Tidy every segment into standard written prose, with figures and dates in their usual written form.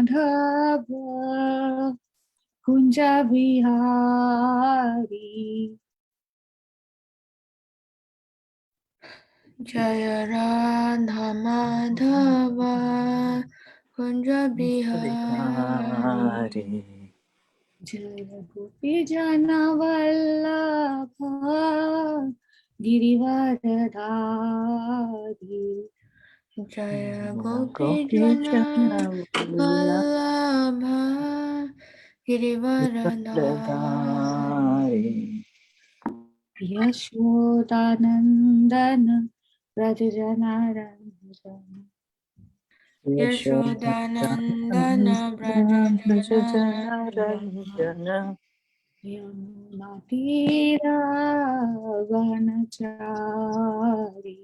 Madhava Kunja Bihari. Jaya Radha Madhava Kunja Bihari. Jaya Gopi Jana Vallabha Girivaradari. Jaya Gopi Jana Vallabha Girivaradari. Yashodanandana Rajajanaranjana. Yashodanandana Brajajana Yamunatira Vanachari.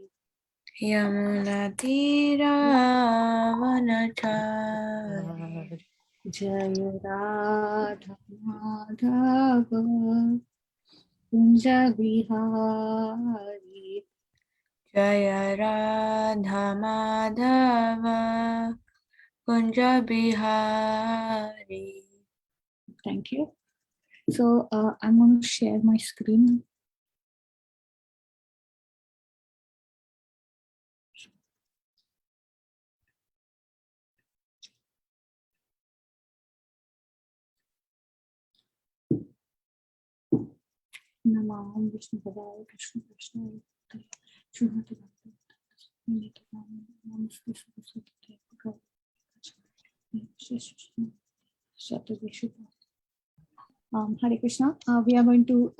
Yamunatira Vanachari. Jaya Radha Madhava Kunja Bihari. Jaya Radha Madhava Kunja Bihari. Thank you. So I'm going to share my screen. Namaham Vishnu Padaya Krishna Krishna Srimati Hare Krishna. We are going to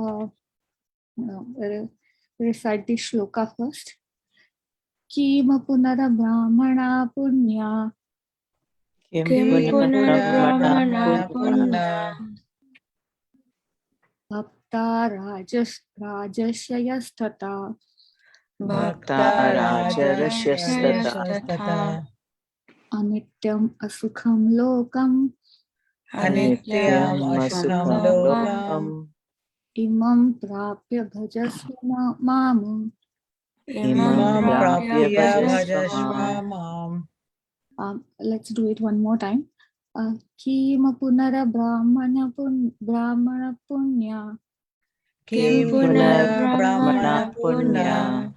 recite the shloka first. Kima punara brahmana punya. Kim punara brahmana punya. Bhakta rajashayastata. Bhakta Rajarashyastata Anityam asukham lokam. Anityam Asukham Lokam Imam prapya bhajasva mamu. Imam Prapya Bhajasva Mam. Let's do it one more time. Kima punara brahmana punya. Kim punara brahmana punya.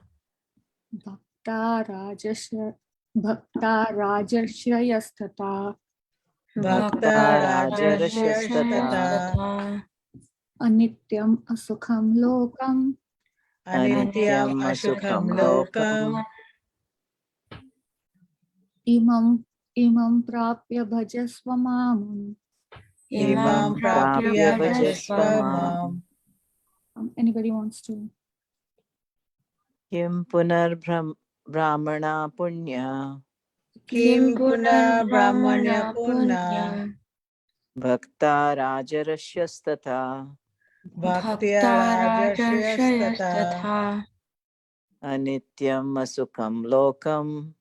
Bhakta rajashayastata. Bhakta Rajarashyastata Anityam asukham lokam. Anityam Asukham Lokam Imam prapya bhajasva mamu. Imam Prapya Bhajasva Mam. Anybody wants to? Kim punar brahmana punya. Kim Puna Brahmanya Puna Bhakta rajarashyastata. Bhaktya Rajarashyastata Anityam asukam lokam.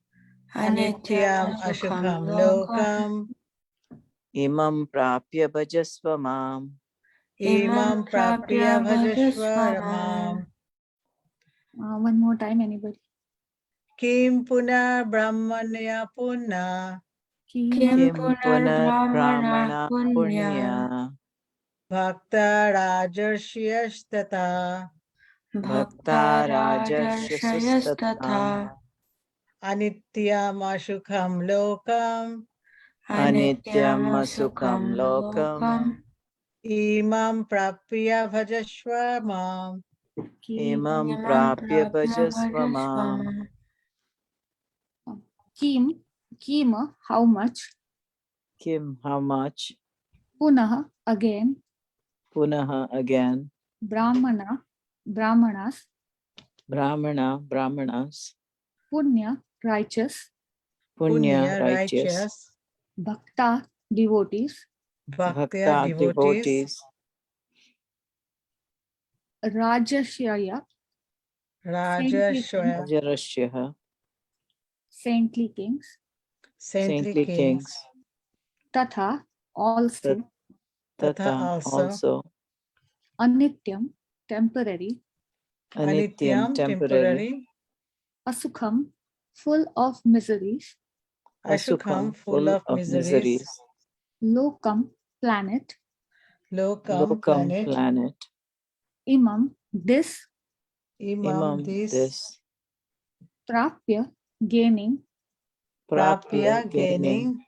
Anityam Asukham Lokam Imam prapya bhajasva mam. Imam Prapya Bhajasva Mam. One more time, anybody? Kim Puna Brahmanya Puna Kim punara brahmana punya. Bhakta Rajarashyastata Bhakta rajarshayastata. Anityam Asukham Lokam Anityam asukam lokam. Imam Prapya Bhajasva Mam. Imam prapya bhajasva mam. Kim, how much? Kim, how much? Punaha, again. Punaha, again. Brahmanas. Brahmanas. Punya, righteous. Punya, righteous. Bhakta, devotees. Bhakta, devotees. Rajashya, Rajarashya, saintly kings. saintly kings. Tatha, also. Tata, also. Anityam, temporary. Anityam, temporary. Asukham, full of miseries. Asukham, full of miseries. Lokam, planet. Lokam, Lokam, planet. planet. Imam, this. Imam, this. This. Prapya, gaining. Prapya, gaining.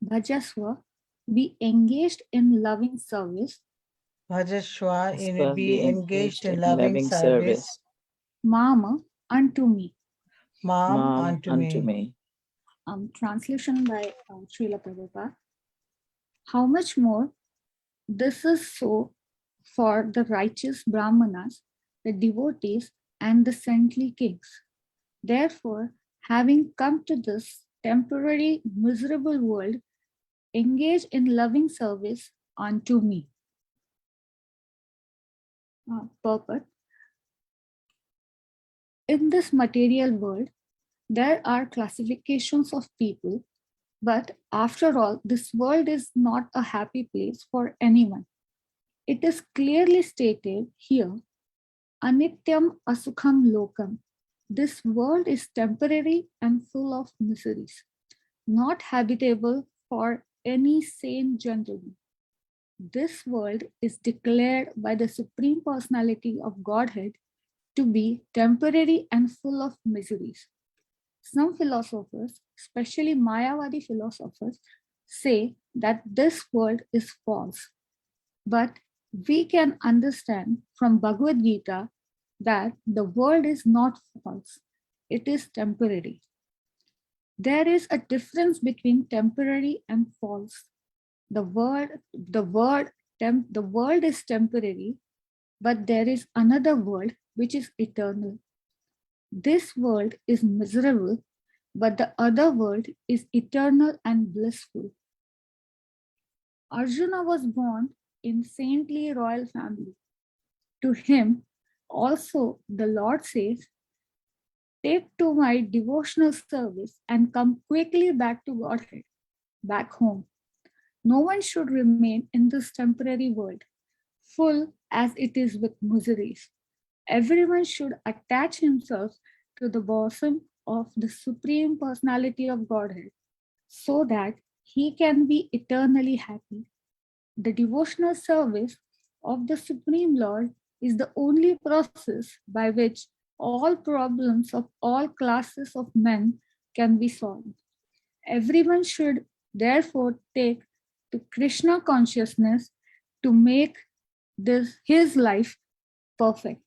Bhajaswa, be engaged in loving service. Bhajashwa, Aspa, be engaged in loving service. Mama, unto me. Mom, Mom, unto me. Translation by Srila Prabhupada. How much more this is so for the righteous Brahmanas, the devotees, and the saintly kings. Therefore, having come to this temporary miserable world, engage in loving service unto me. Purport. In this material world, there are classifications of people, but after all, this world is not a happy place for anyone. It is clearly stated here, Anityam Asukham Lokam. This world is temporary and full of miseries, not habitable for any sane gentleman. This world is declared by the Supreme Personality of Godhead to be temporary and full of miseries. Some philosophers, especially Mayavadi philosophers, say that this world is false. But we can understand from Bhagavad Gita that the world is not false, it is temporary. There is a difference between temporary and false. The world is temporary, but there is another world which is eternal. This world is miserable, but the other world is eternal and blissful. Arjuna was born in saintly royal family. To him also the Lord says, take to my devotional service and come quickly back to Godhead, back home. No one should remain in this temporary world, full as it is with miseries. Everyone should attach himself to the bosom of the Supreme Personality of Godhead so that he can be eternally happy. The devotional service of the Supreme Lord is the only process by which all problems of all classes of men can be solved. Everyone should therefore take to Krishna consciousness to make his life perfect.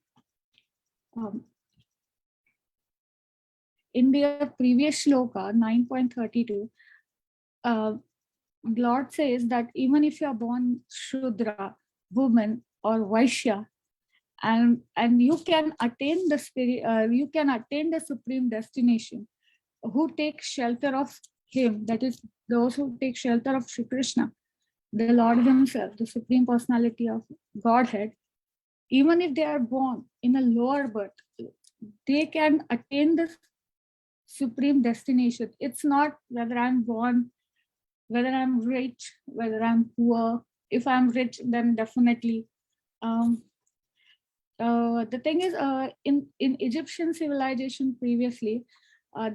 In the previous shloka 9.32, Lord says that even if you are born Shudra, woman, or Vaishya, and you can attain the spirit, you can attain the supreme destination, who take shelter of him, that is, those who take shelter of Shri Krishna, the Lord himself, the Supreme Personality of Godhead, even if they are born in a lower birth, they can attain this supreme destination. It's not whether I'm born, whether I'm rich, whether I'm poor. If I'm rich, then definitely. The thing is, in Egyptian civilization previously,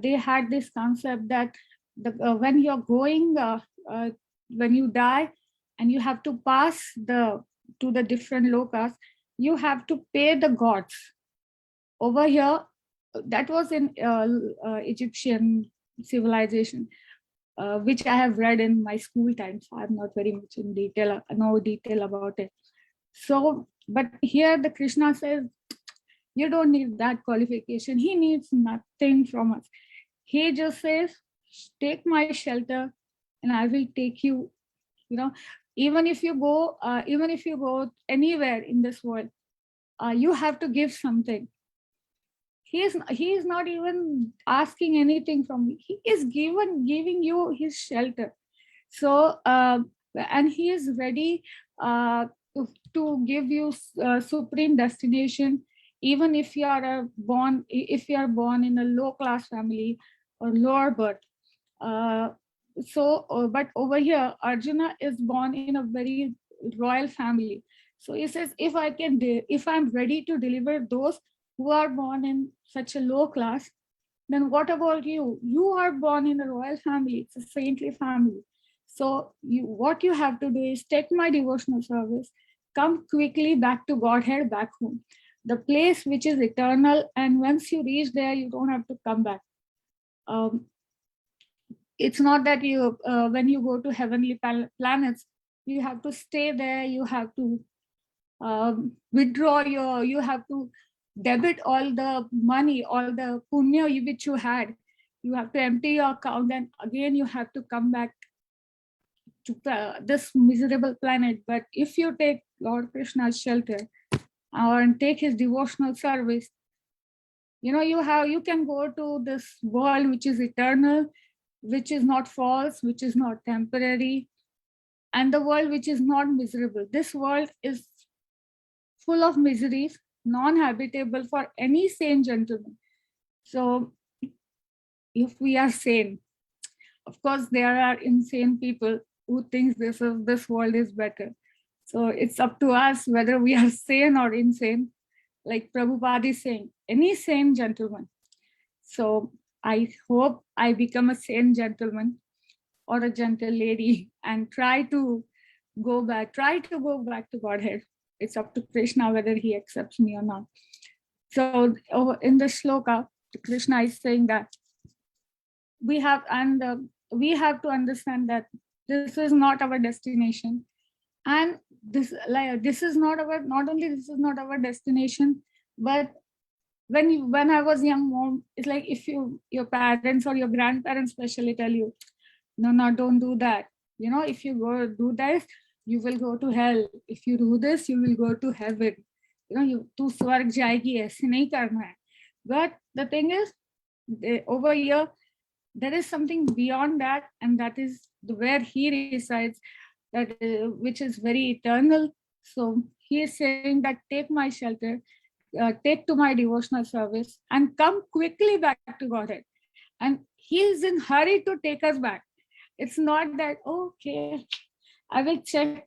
they had this concept that when you're going, when you die, and you have to pass to the different lokas, you have to pay the gods. Over here, that was in Egyptian civilization, which I have read in my school times. I'm not very much in detail, no detail about it. So, but here the Krishna says, you don't need that qualification. He needs nothing from us. He just says, take my shelter and I will take you, even if you go anywhere in this world, you have to give something. He is not even asking anything from me. He is giving you his shelter. So, and he is ready to give you supreme destination, even if you are born in a low class family or lower birth. But over here, Arjuna is born in a very royal family. So he says, if I'm ready to deliver those who are born in such a low class, then what about you? You are born in a royal family. It's a saintly family. So what you have to do is take my devotional service, come quickly back to Godhead, back home, the place which is eternal. And once you reach there, you don't have to come back. It's not that you, when you go to heavenly planets, you have to stay there. You have to withdraw you have to debit all the money, all the punya which you had. You have to empty your account, and again you have to come back to this miserable planet. But if you take Lord Krishna's shelter and take his devotional service, you can go to this world which is eternal, which is not false, which is not temporary, and the world which is not miserable. This world is full of miseries, non-habitable for any sane gentleman. So if we are sane, of course there are insane people who think this world is better. So it's up to us whether we are sane or insane. Like Prabhupada is saying, any sane gentleman. So I hope I become a sane gentleman or a gentle lady and try to go back to Godhead. It's up to Krishna whether he accepts me or not. So in the shloka, Krishna is saying that we have to understand that this is not our destination, and this is not our destination, but when I was young, mom, it's like if your parents or your grandparents especially tell you, no, don't do that. If you go do this, you will go to hell. If you do this, you will go to heaven. Tu swarg jayegi, aise nahi karna hai. But the thing is, over here, there is something beyond that, and that is where he resides, that which is very eternal. So he is saying that take my shelter, take to my devotional service, and come quickly back to Godhead. And he is in hurry to take us back. It's not that, okay, I will check,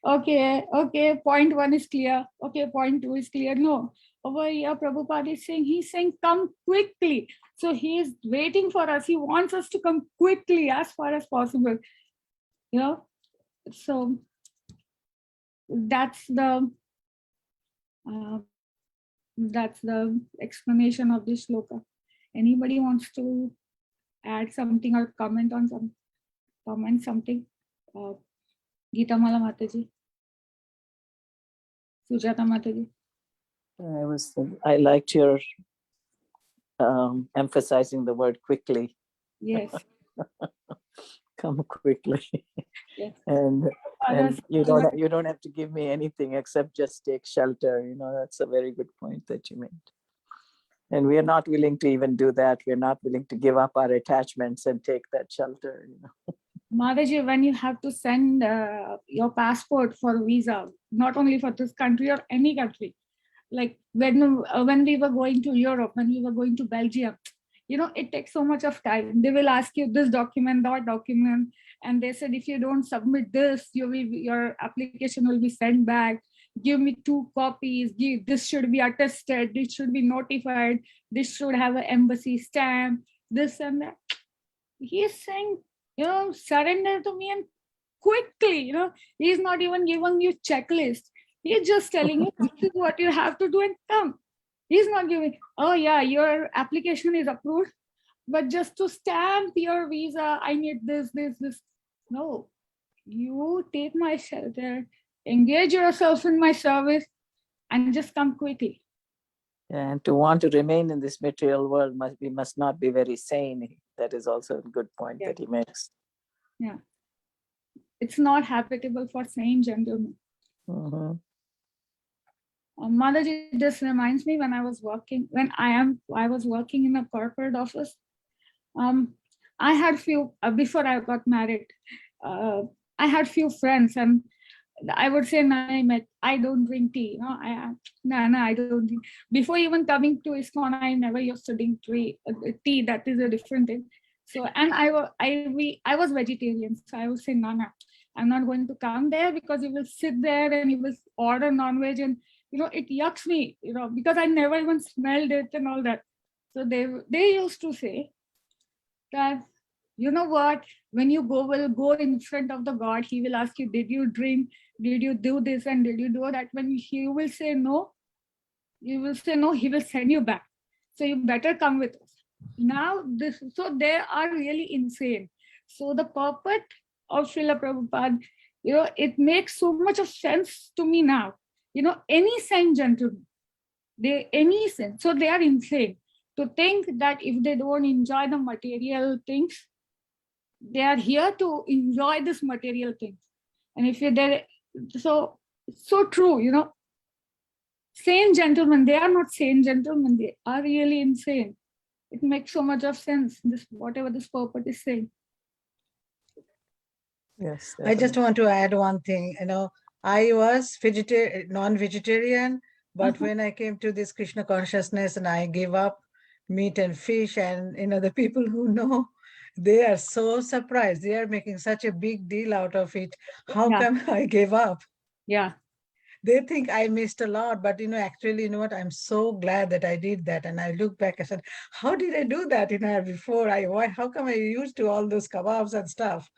okay, point 1 is clear, okay, point 2 is clear. No, over here Prabhupada is saying, he's saying come quickly. So he is waiting for us. He wants us to come quickly as far as possible. So that's the explanation of this shloka. Anybody wants to add something or comment something? Gita Mala Mataji, Sujata Mataji. I liked your emphasizing the word quickly. Yes. Come quickly. Yes. and you don't have to give me anything except just take shelter. That's a very good point that you made. And we are not willing to even do that. We're not willing to give up our attachments and take that shelter. Mataji, when you have to send your passport for visa, not only for this country or any country, like when we were going to Europe, when we were going to Belgium, it takes so much of time. They will ask you this document, that document, and they said if you don't submit this, your application will be sent back. Give me 2 copies. This should be attested. This should be notified. This should have an embassy stamp. This and that. He is saying, surrender to me and quickly. He's not even giving you checklist. He's just telling you this is what you have to do and come. He's not giving, oh yeah, your application is approved, but just to stamp your visa, I need this. No, you take my shelter, engage yourself in my service, and just come quickly. And to want to remain in this material world, we must not be very sane. That is also a good point that he makes. Yeah. It's not habitable for sane gentlemen. Mm-hmm. Mataji, this reminds me when I was working in a corporate office. I had few before I got married. I had few friends, and I would say, I don't drink tea. I don't drink. Before even coming to ISKCON, I never used to drink tea. That is a different thing. So, and I was vegetarian, so I would say, no, I'm not going to come there because you will sit there and you will order non-veg, and it yucks me, because I never even smelled it and all that. So they used to say that You know what? When you will go in front of the God, he will ask you, did you drink? Did you do this? And did you do that? When he will say no, you will say no, he will send you back. So you better come with us. Now so they are really insane. So the purport of Srila Prabhupada, it makes so much of sense to me now. Any saint gentleman, any sense. So they are insane to think that if they don't enjoy the material things, they are here to enjoy this material things. And if they're so true, sane gentlemen, they are not sane gentlemen, they are really insane. It makes so much of sense, this whatever this purport is saying. Yes. I just want to add one thing. I was non-vegetarian, but when I came to this Krishna consciousness and I gave up meat and fish, and the people who know, they are so surprised. They are making such a big deal out of it. How Yeah. come I gave up? Yeah. They think I missed a lot, but actually, what? I'm so glad that I did that. And I look back, I said, how did I do that? Before how come I used to all those kebabs and stuff?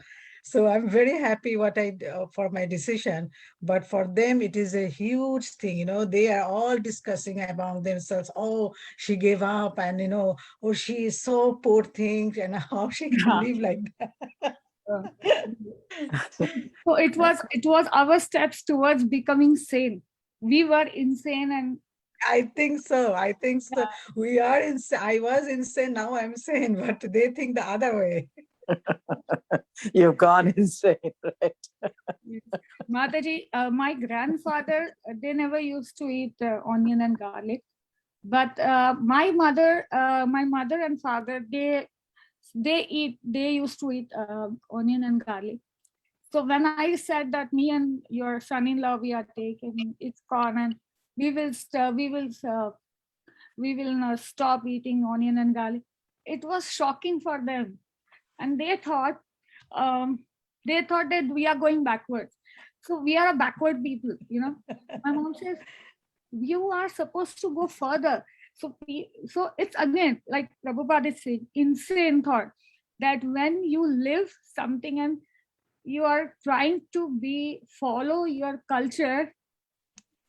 So I'm very happy for my decision. But for them, it is a huge thing. They are all discussing among themselves. Oh, she gave up, and oh, she is so poor thing, and how she can live like that. So it was our steps towards becoming sane. We were insane, and I think so. I think so. We are insane. I was insane. Now I'm sane, but they think the other way. You've gone insane, right? Mataji, my grandfather, they never used to eat onion and garlic, but my mother and father, they used to eat onion and garlic. So when I said that me and your son-in-law, we are taking ISKCON, and we will not stop eating onion and garlic, it was shocking for them, and um, they thought that we are going backwards. So we are a backward people. My mom says, you are supposed to go further. So it's again, like Prabhupada is saying, insane thought that when you live something and you are trying to follow your culture,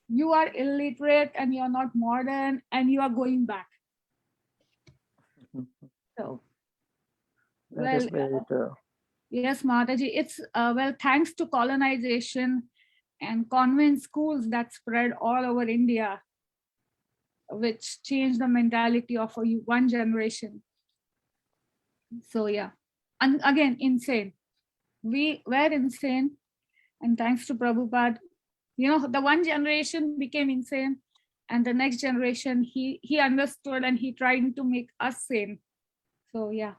you are illiterate and you are not modern and you are going back. So That is very true. Yes, Mataji, it's thanks to colonization and convent schools that spread all over India, which changed the mentality of one generation. So yeah, and again, insane. We were insane, and thanks to Prabhupada, the one generation became insane, and the next generation, he understood and he tried to make us sane. So yeah.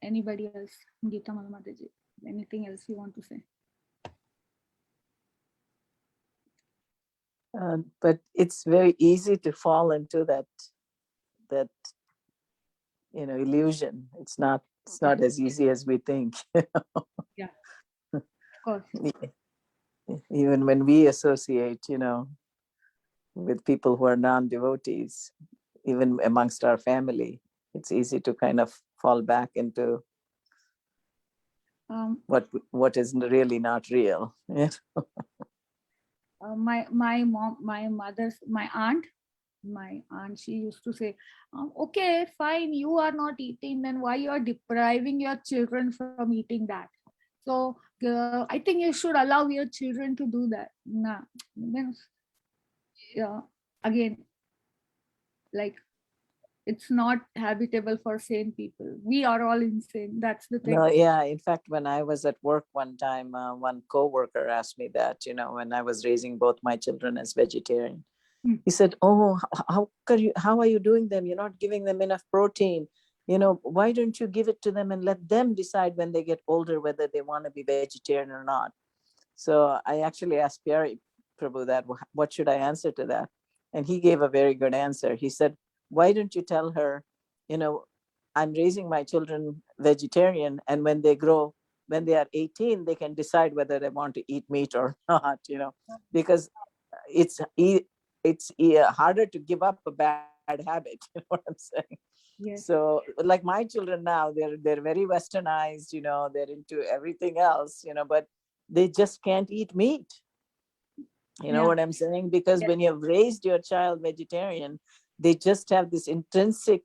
Anybody else? Geeta Mataji, anything else you want to say? But it's very easy to fall into that illusion. It's not as easy as we think. Yeah, of course. Even when we associate, with people who are non-devotees, even amongst our family, it's easy to kind of fall back into what is really not real. My aunt, she used to say, okay, fine, you are not eating, then why you are depriving your children from eating that? So I think you should allow your children to do that. Nah, then again, like, it's not habitable for sane people. We are all insane. That's the thing. No, yeah. In fact, when I was at work one time, one co-worker asked me that, when I was raising both my children as vegetarian, he said, oh, how are you doing them? You're not giving them enough protein. Why don't you give it to them and let them decide when they get older whether they want to be vegetarian or not? So I actually asked Pyari Prabhu that, what should I answer to that? And he gave a very good answer. He said, why don't you tell her, I'm raising my children vegetarian, and when they are 18, they can decide whether they want to eat meat or not, because it's harder to give up a bad habit. You know what I'm saying? Yes. So like my children now, they're very westernized, they're into everything else, but they just can't eat meat. You know what I'm saying? Because when you have raised your child vegetarian, they just have this intrinsic,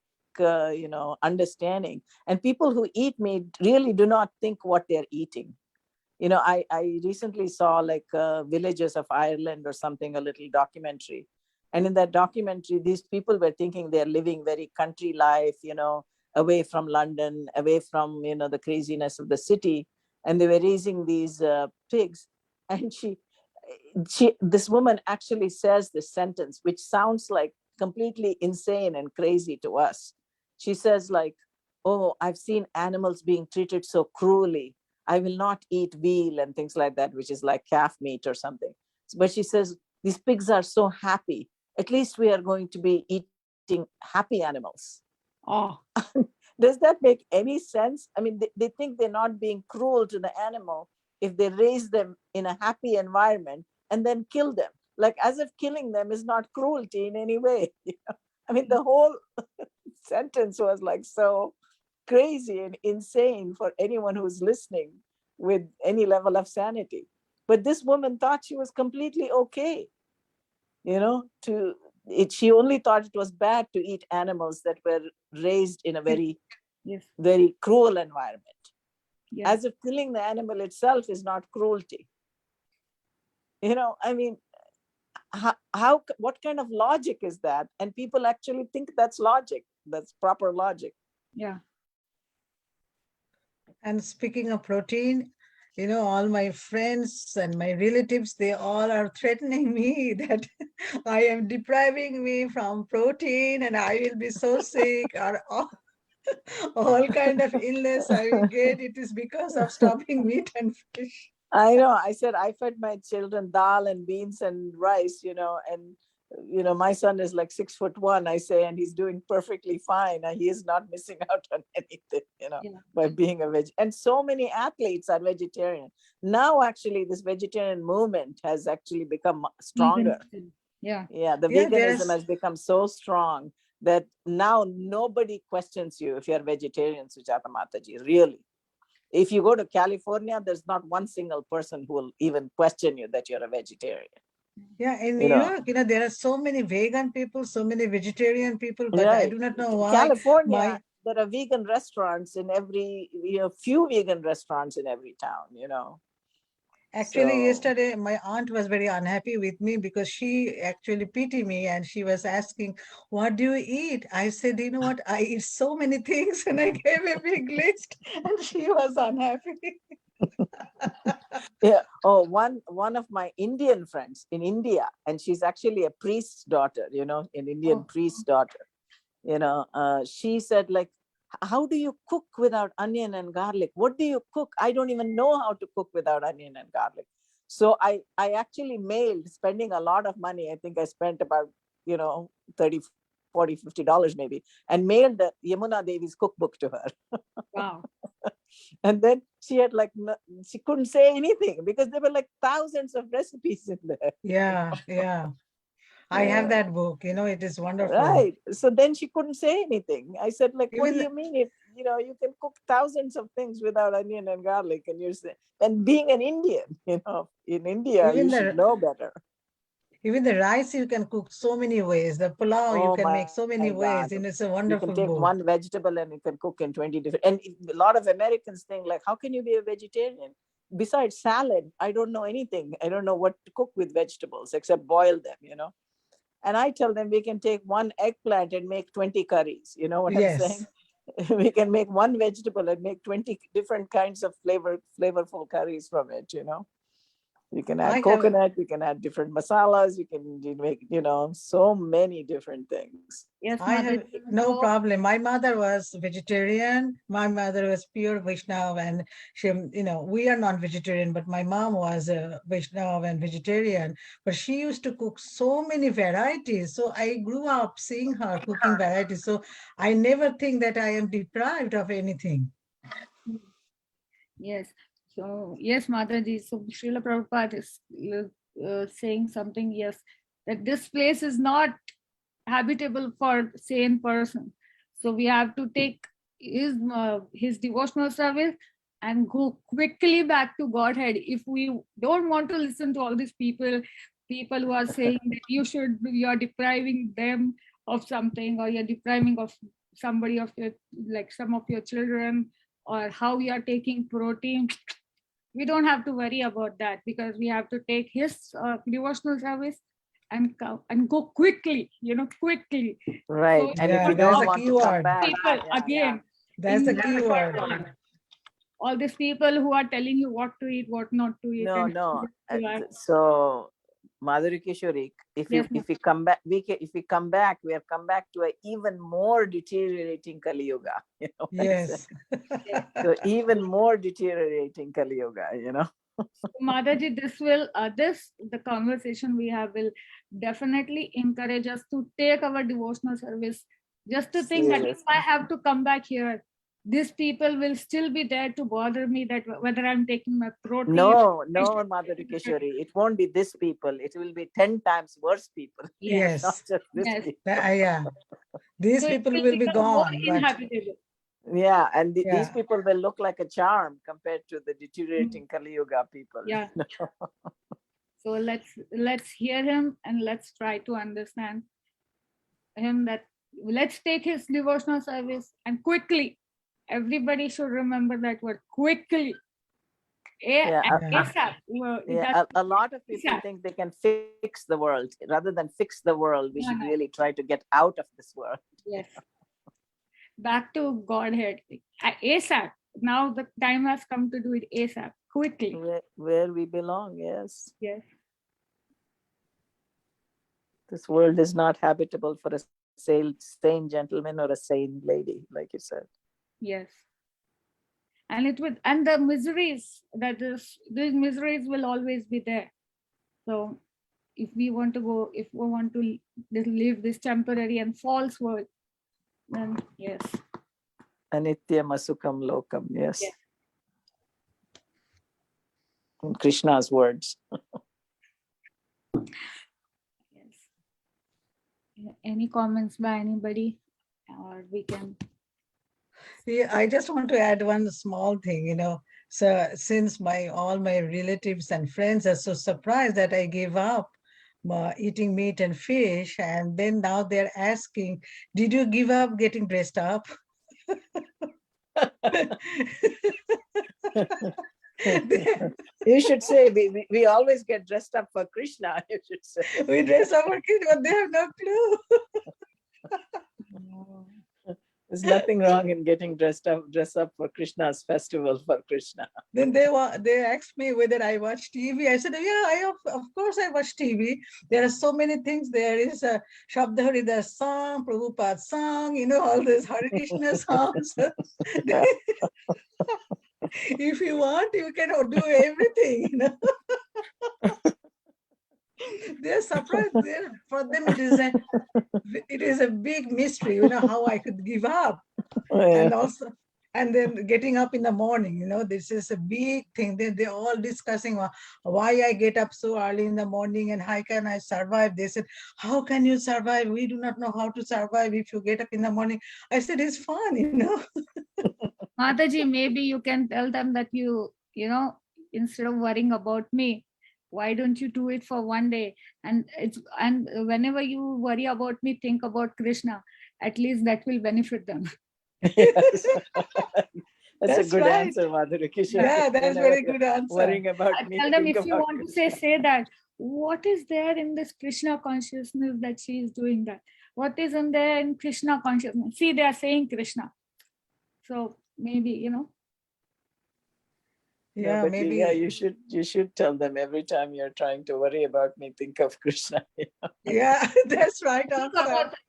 understanding. And people who eat meat really do not think what they're eating. I recently saw like Villages of Ireland or something, a little documentary. And in that documentary, these people were thinking they're living very country life, away from London, away from, the craziness of the city. And they were raising these pigs. And this woman actually says this sentence, which sounds like completely insane and crazy to us. She says like, oh, I've seen animals being treated so cruelly. I will not eat veal and things like that, which is like calf meat or something. But she says, these pigs are so happy. At least we are going to be eating happy animals. Oh. Does that make any sense? I mean, they think they're not being cruel to the animal if they raise them in a happy environment and then kill them. Like as if killing them is not cruelty in any way. I mean, the whole sentence was like so crazy and insane for anyone who's listening with any level of sanity. But this woman thought she was completely okay, she only thought it was bad to eat animals that were raised in a very, very cruel environment. As if killing the animal itself is not cruelty. I mean, what kind of logic is that? And people actually think that's logic. That's proper logic. Yeah. And speaking of protein, all my friends and my relatives, they all are threatening me that I am depriving me from protein and I will be so sick, or all kind of illness I will get. It is because of stopping meat and fish. I know. I said I fed my children dal and beans and rice, and my son is like 6'1", I say, and he's doing perfectly fine. And he is not missing out on anything, by being a veg. And so many athletes are vegetarian. Now, actually, this vegetarian movement has actually become stronger. Yeah. Yeah, the veganism has become so strong that now nobody questions you if you're vegetarian, Sujata Mataji, really. If you go to California, there's not one single person who will even question you that you're a vegetarian. Yeah, in New York, there are so many vegan people, so many vegetarian people, but I do not know why. California, there are vegan restaurants in every, few vegan restaurants in every town, Actually, yesterday, my aunt was very unhappy with me because she actually pitied me and she was asking, what do you eat? I said, you know what? I eat so many things, and I gave a big list and she was unhappy. Yeah. Oh, one of my Indian friends in India, and she's actually a priest's daughter, an Indian priest's daughter, she said like, how do you cook without onion and garlic? What do you cook? I don't even know how to cook without onion and garlic. So I actually mailed, spending a lot of money. I think I spent about, $30, $40, $50 maybe, and mailed the Yamuna Devi's cookbook to her. Wow. And then she had she couldn't say anything because there were like thousands of recipes in there. Yeah. I have that book, it is wonderful. Right. So then she couldn't say anything. I said, like, what do you mean if, you can cook thousands of things without onion and garlic, and you're saying, and being an Indian, in India, you should know better. Even the rice you can cook so many ways. The pulao you can make so many ways. And it's a wonderful book. You can take one vegetable and you can cook in 20 different. And a lot of Americans think like, how can you be a vegetarian? Besides salad, I don't know anything. I don't know what to cook with vegetables except boil them, And I tell them we can take one eggplant and make 20 curries. You know what I'm saying? We can make one vegetable and make 20 different kinds of flavorful curries from it, You can add coconut, you can add different masalas, you can make, so many different things. Yes, I have no problem. My mother was vegetarian. My mother was pure Vaishnava, and she, we are non-vegetarian, but my mom was a Vaishnava and vegetarian. But she used to cook so many varieties. So I grew up seeing her cooking varieties. So I never think that I am deprived of anything. Yes. So, yes, Mataji. So, Srila Prabhupada is saying something. Yes, that this place is not habitable for sane person. So we have to take his devotional service and go quickly back to Godhead. If we don't want to listen to all these people who are saying that you are depriving them of something, or you're depriving of somebody of your, like some of your children, or how we are taking protein, we don't have to worry about that, because we have to take his devotional service and go quickly, quickly. Right. So And if Yeah, you that's don't the want key to come word. back, people again, That's the in- key word. all these people who are telling you what to eat, what not to eat. no, and no. you are- So, Madhuri Kishori, if Yes, we come back, if we come back, we have come back to an even more deteriorating Kali Yuga. Yes. So even more deteriorating Kali Yuga. Mataji, the conversation we have will definitely encourage us to take our devotional service. Just to think that if Seriously. I have to come back here, these people will still be there to bother me, that whether I'm taking my protein. No, Madhuri Kishori, it won't be this people. It will be 10 times worse people. Yes. Not just this Yes. people. Yeah. These So it people will be become more gone. But inhabitable. Yeah, and these yeah. people will look like a charm compared to the deteriorating Kali Yuga people. Yeah. So let's hear him, and let's try to understand him, that let's take his devotional service and quickly. Everybody should remember that word, quickly. Yeah, ASAP. Well, Yeah, a lot of people ASAP. think they can fix the world. Rather than fix the world, we No, should no. really try to get out of this world. Yes. Back to Godhead. ASAP. Now the time has come to do it ASAP, quickly. Where we belong, yes. Yes. This world is not habitable for a sane gentleman or a sane lady, like you said. Yes. And the miseries, these miseries will always be there. So if we want to live this temporary and false world, then yes. Anityam asukam lokam, yes. Yes. In Krishna's words. Yes. Any comments by anybody? Or we can. Yeah, I just want to add one small thing, So since all my relatives and friends are so surprised that I gave up eating meat and fish, and then now they're asking, did you give up getting dressed up? You should say we always get dressed up for Krishna. You should say We dress up for kids, but they have no clue. there's nothing wrong in getting dress up for Krishna's festival for Krishna. Then they asked me whether I watch TV. I said, yeah, of course I watch TV. There are so many things. There is a Shabda Harida song, Prabhupada song, all these Hare Krishna songs. If you want, you can do everything, They're surprised. For them, it is a big mystery, how I could give up. And then getting up in the morning, this is a big thing. They're all discussing why I get up so early in the morning and how can I survive. They said, how can you survive? We do not know how to survive if you get up in the morning. I said, it's fun, Mataji, maybe you can tell them that instead of worrying about me, why don't you do it for one day? And whenever you worry about me, think about Krishna. At least that will benefit them. Yes. That's a good right. answer, Madhuri Kishori. Yeah, that's very good answer. Worrying about me. Tell them, think if you about want to Krishna. say that. What is there in this Krishna consciousness that she is doing that? What is in there in Krishna consciousness? See, they are saying Krishna. So maybe, Yeah, but maybe. Yeah, you should tell them every time you're trying to worry about me, think of Krishna. Yeah, that's right.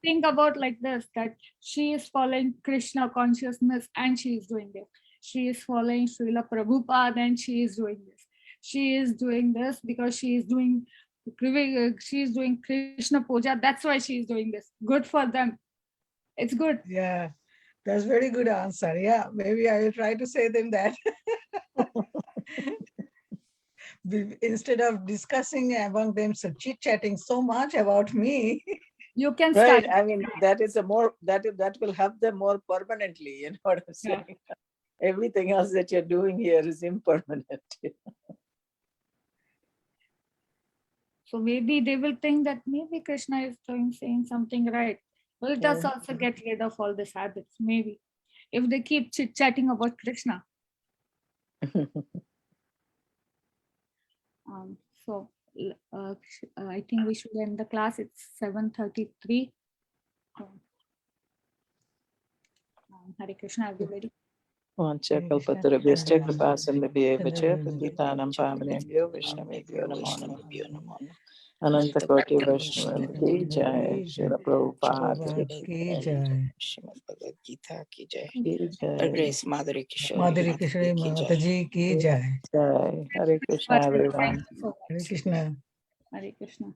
Think about like this, that she is following Krishna consciousness and she is doing this. She is following Srila Prabhupada and she is doing this. She is doing this because she is doing Krishna puja. That's why she is doing this. Good for them. It's good. Yeah, that's very good answer. Yeah, maybe I will try to say them that. instead of discussing among them, so chit-chatting so much about me. You can Right. start. I mean, that is a more that will help them more permanently. You know what I'm Yeah. saying? Everything else that you're doing here is impermanent. So maybe they will think that maybe Krishna is saying something right. Well, it does also get rid of all these habits, maybe. If they keep chit-chatting about Krishna. So I think we should end the class. It's 7:33. Hare Krishna, everybody. Vanchakalpatarabhyascha kripasindhibhyevacha patitanam pavanebhyo Vaishnavebhyo namo namo. Anantakoti Vaishnava ki jai. Srila Prabhupada Ki jai. Srimad Bhagavad Gita ki jai. ki Her jai. Grace Madhuri Kishori Madhuri Kishori ki jai. Mataji ki jai. Jai. Hare Krishna everyone. Hare Krishna. Hare Krishna.